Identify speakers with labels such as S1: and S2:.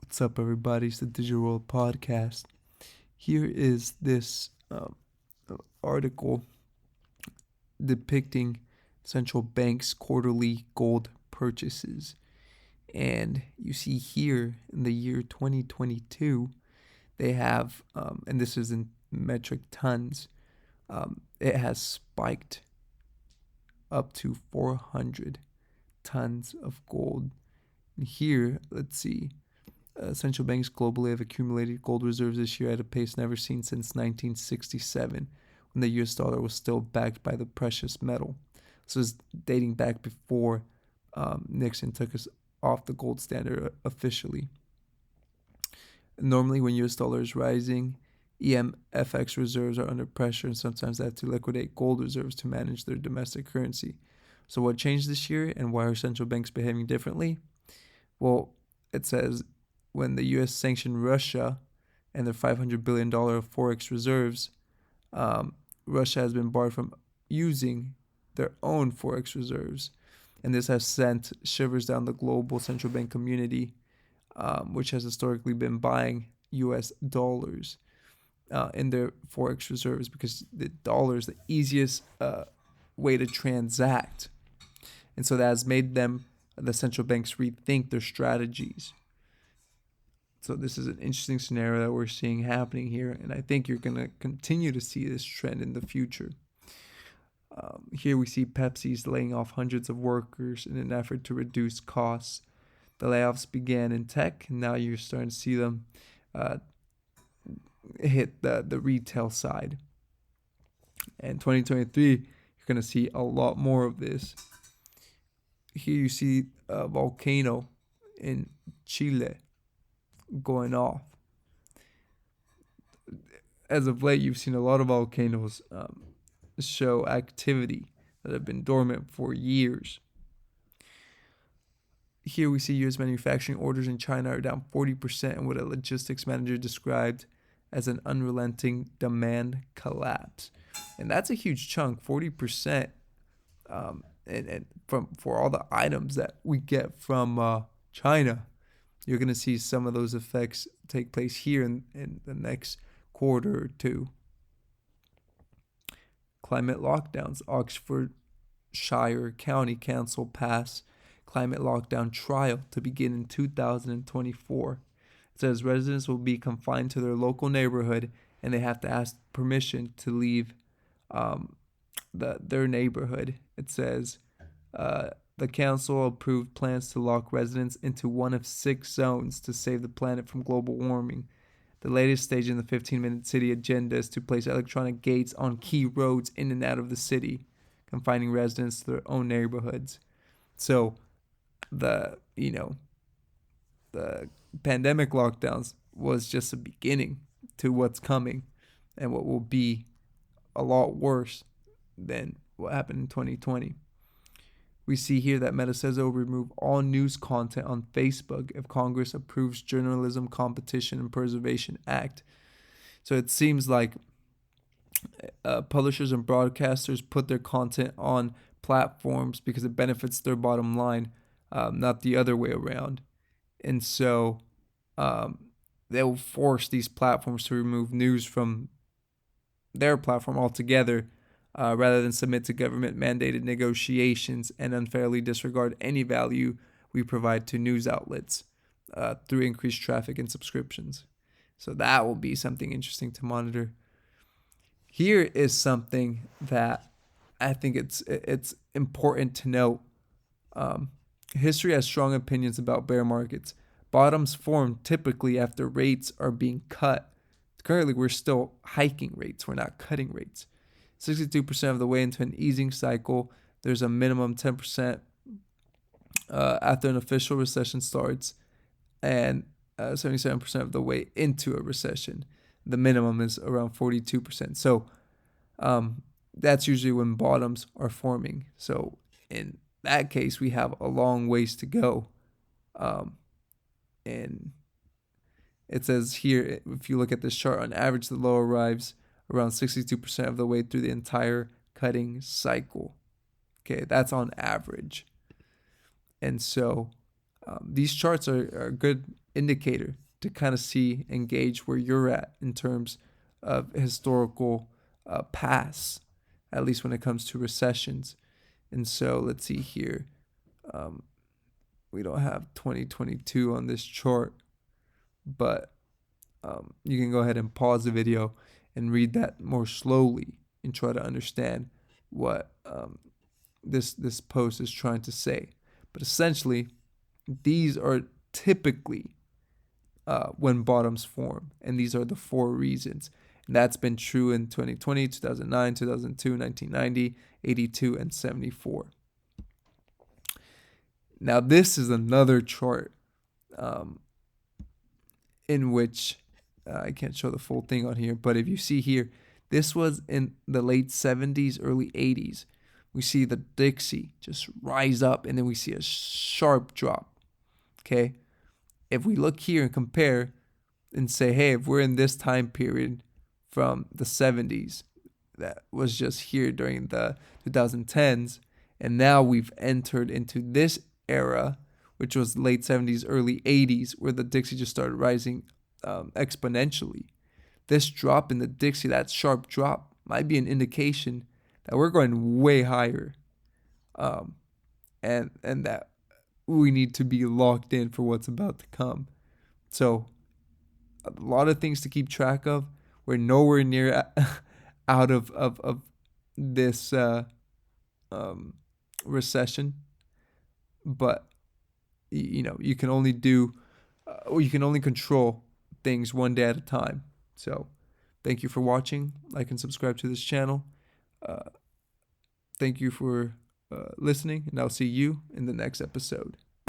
S1: What's up, everybody? It's the Digital World Podcast. Here is this article depicting central banks' quarterly gold purchases. And you see here in the year 2022, they have, and this is in metric tons, it has spiked up to 400 tons of gold. And here, let's see, central banks globally have accumulated gold reserves this year at a pace never seen since 1967, when the US dollar was still backed by the precious metal. So it's dating back before Nixon took us off the gold standard officially. Normally, when US dollar is rising, EMFX reserves are under pressure, and sometimes they have to liquidate gold reserves to manage their domestic currency. So what changed this year, and why are central banks behaving differently? Well, it says when the U.S. sanctioned Russia and their $500 billion forex reserves, Russia has been barred from using their own forex reserves. And this has sent shivers down the global central bank community, which has historically been buying U.S. dollars in their forex reserves, because the dollar is the easiest way to transact. And so that has made the central banks, rethink their strategies. So this is an interesting scenario that we're seeing happening here, and I think you're going to continue to see this trend in the future. Here we see Pepsi's laying off hundreds of workers in an effort to reduce costs. The layoffs began in tech, and now you're starting to see them hit the retail side. And 2023, you're going to see a lot more of this. Here you see a volcano in Chile going off. As of late, you've seen a lot of volcanoes show activity that have been dormant for years. Here we see U.S. manufacturing orders in China are down 40% in what a logistics manager described as an unrelenting demand collapse. And that's a huge chunk, 40%, and for all the items that we get from China. You're going to see some of those effects take place here in the next quarter or two. Climate lockdowns. Oxfordshire County Council passed climate lockdown trial to begin in 2024. It says residents will be confined to their local neighborhood, and they have to ask permission to leave their neighborhood. It says the council approved plans to lock residents into one of 6 zones to save the planet from global warming. The latest stage in the 15-minute city agenda is to place electronic gates on key roads in and out of the city, confining residents to their own neighborhoods. So the pandemic lockdowns was just a beginning to what's coming, and what will be a lot worse than what happened in 2020. We see here that Meta says it will remove all news content on Facebook if Congress approves Journalism Competition and Preservation Act. So it seems like publishers and broadcasters put their content on platforms because it benefits their bottom line, not the other way around. And so they will force these platforms to remove news from their platform altogether, rather than submit to government-mandated negotiations and unfairly disregard any value we provide to news outlets through increased traffic and subscriptions. So that will be something interesting to monitor. Here is something that I think it's important to note. History has strong opinions about bear markets. Bottoms form typically after rates are being cut. Currently, we're still hiking rates. We're not cutting rates. 62% of the way into an easing cycle, there's a minimum 10% after an official recession starts, and 77% of the way into a recession. The minimum is around 42%. So that's usually when bottoms are forming. So in that case, we have a long ways to go. And it says here, if you look at this chart, on average, the low arrives around 62% of the way through the entire cutting cycle. Okay, that's on average. And so these charts are good indicator to kind of see and gauge where you're at in terms of historical paths, at least when it comes to recessions. And so let's see here. Um, we don't have 2022 on this chart, but you can go ahead and pause the video and read that more slowly and try to understand what this post is trying to say. But essentially, these are typically when bottoms form, and these are the 4 reasons. And that's been true in 2020, 2009, 2002, 1990, 82, and 74. Now, this is another chart in which I can't show the full thing on here, but if you see here, this was in the late 70s, early 80s. We see the Dixie just rise up, and then we see a sharp drop. Okay? If we look here and compare and say, hey, if we're in this time period from the 70s, that was just here during the 2010s, and now we've entered into this era, which was late 70s, early 80s, where the Dixie just started rising exponentially. This drop in the Dixie, that sharp drop, might be an indication that we're going way higher, and that we need to be locked in for what's about to come. So a lot of things to keep track of. We're nowhere near out of this recession, but you can only do or you can only control things one day at a time. So thank you for watching. Like and subscribe to this channel. Thank you for listening, and I'll see you in the next episode.